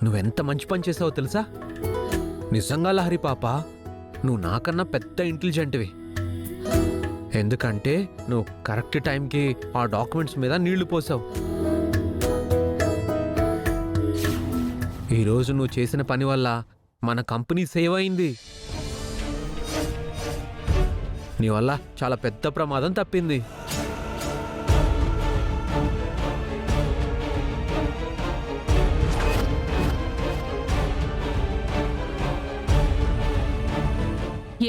నువ్వెంత మంచి పని చేసావో తెలుసా? నిజంగా లహరి పాప, నువ్వు నాకన్నా పెద్ద ఇంటెలిజెంట్వి. ఎందుకంటే నువ్వు కరెక్ట్ టైంకి ఆ డాక్యుమెంట్స్ మీద నీళ్లు పోసావు. ఈరోజు నువ్వు చేసిన పని వల్ల మన కంపెనీ సేవ్ అయింది. నీ వల్ల చాలా పెద్ద ప్రమాదం తప్పింది.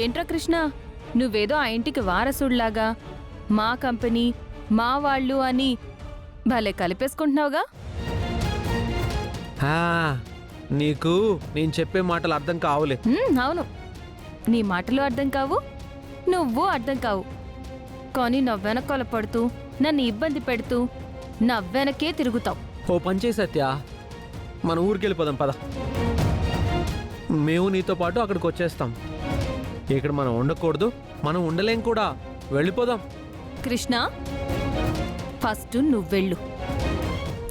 ఏంట్రా కృష్ణ, నువ్వేదో ఆ ఇంటికి వారసుడిలాగా మా కంపెనీ మా వాళ్ళు అని భలే కలిపేసుకుంటున్నావుగా. నీకు నేను చెప్పే మాటలు అర్థం కావులే. అవును, నీ మాటలు అర్థం కావు, నువ్వు అర్థం కావు. కానీ నవ్వెనకాల పడుతూ నన్ను ఇబ్బంది పెడుతూ నవ్వెనకే తిరుగుతావు. ఓ పని చేయి సత్య, మన ఊరికి వెళ్ళిపోదాం పద. మేము నీతో పాటు అక్కడికి వచ్చేస్తాం. ఇక్కడ మనం ఉండకూడదు, మనం ఉండలేం కూడా. వెళ్ళిపోదాం. కృష్ణ, ఫస్ట్ నువ్వెళ్ళు.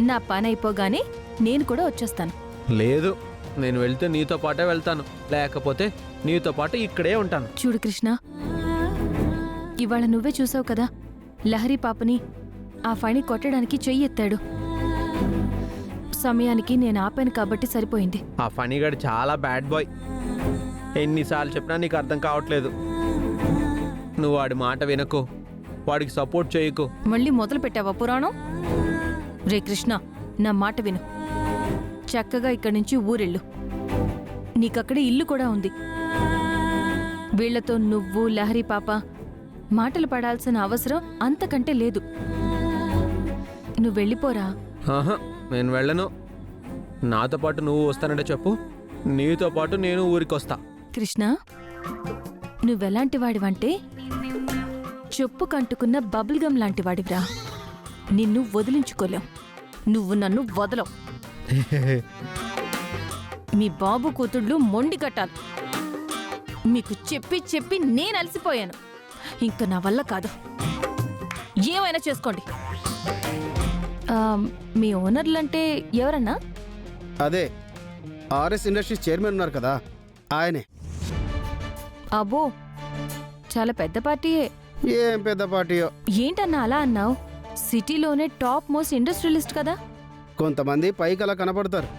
నా పని అయిపోగానే నేను కూడా వచ్చేస్తాను. లేదు, నేను వెళ్తే నీతో పాటే వెళ్తాను, లేకపోతే నీతో పాటు ఇక్కడే ఉంటాను. చూడు కృష్ణ, ఇవాళ నువ్వే చూసావు కదా, లహరి పాపని ఆ ఫణి కొట్టడానికి చెయ్యి ఎత్తాడు. సమయానికి నేను ఆపాను కాబట్టి సరిపోయింది. ఆ ఫణిగాడు చాలా బ్యాడ్ బాయ్. ఎన్నిసార్లు చెప్పినా నీకు అర్థం కావట్లేదు. నువ్వు వాడి మాట వినకు, వాడికి సపోర్ట్ చేయకు. మళ్ళీ మొదలు పెట్టావా పురాణం? రే కృష్ణ, నా మాట విను. చక్కగా ఇక్కడి నుంచి ఊరెళ్ళు. నీకక్కడ ఇల్లు కూడా ఉంది. వీళ్లతో నువ్వు లహరి పాప మాటలు పడాల్సిన అవసరం అంతకంటే లేదు. నువ్వు వెళ్ళిపోరా. నేను వెళ్ళను. నాతో పాటు నువ్వు వస్తానంటే చెప్పు, నీతో పాటు నేను ఊరికి వస్తా. కృష్ణ, నువ్వెలాంటి వాడివంటే చెప్పు కంటుకున్న బబుల్ గమ్ లాంటి వాడివిరా. నిన్ను వదిలించుకోలేం, నువ్వు నన్ను వదలవు. మీ బాబు కూతుళ్ళు మొండి కట్టాలి. మీకు చెప్పి చెప్పి నేను అలసిపోయాను. ఇంక నా వల్ల కాదు, ఏమైనా చేసుకోండి. మీ ఓనర్లంటే ఎవరన్నా? అదే ఆర్ఎస్ ఇండస్ట్రీస్ చైర్మన్ ఉన్నారు కదా, ఆయనే. అబ్బో, చాలా పెద్ద పార్టీయే. ఏం పెద్ద పార్టీయో. ఏంటన్నా అలా అన్నావు? సిటీలోనే టాప్ మోస్ట్ ఇండస్ట్రియలిస్ట్ కదా. కొంతమంది పైకి అలా కనపడతారు,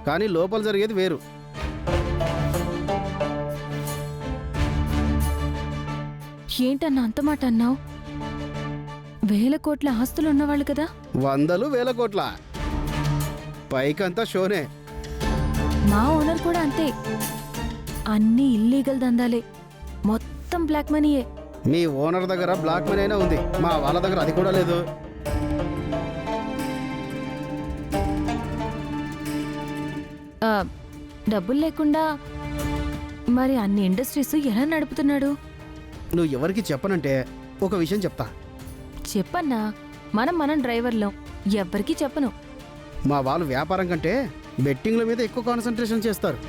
కానీ లోపల జరిగేది వేరు. ఏంటన్నా అంత మాట అన్నావు? వేల కోట్ల ఆస్తులు ఉన్నవాళ్ళు కదా. వందలు వేల కోట్ల, పైకంతా షోనే. మా ఓనర్ కూడా అంతే. అన్నీ ఇల్లీగల్ దందాలే, మొత్తం బ్లాక్ మనీయే. మీ ఓనర్ దగ్గర బ్లాక్ మనీ అయినా ఉంది, మా వాళ్ళ దగ్గర అది కూడా లేదు. డబ్బులు లేకుండా మరి అన్ని ఇండస్ట్రీస్ ఎలా నడుపుతున్నాడు? నువ్వు ఎవరికి చెప్పనంటే ఒక విషయం చెప్తా. చెప్పన్నా, మనం డ్రైవర్లం, ఎవ్వరికీ చెప్పను. మా వాళ్ళు వ్యాపారం కంటే బెట్టింగ్ల మీద ఎక్కువ కాన్సన్ట్రేషన్ చేస్తారు.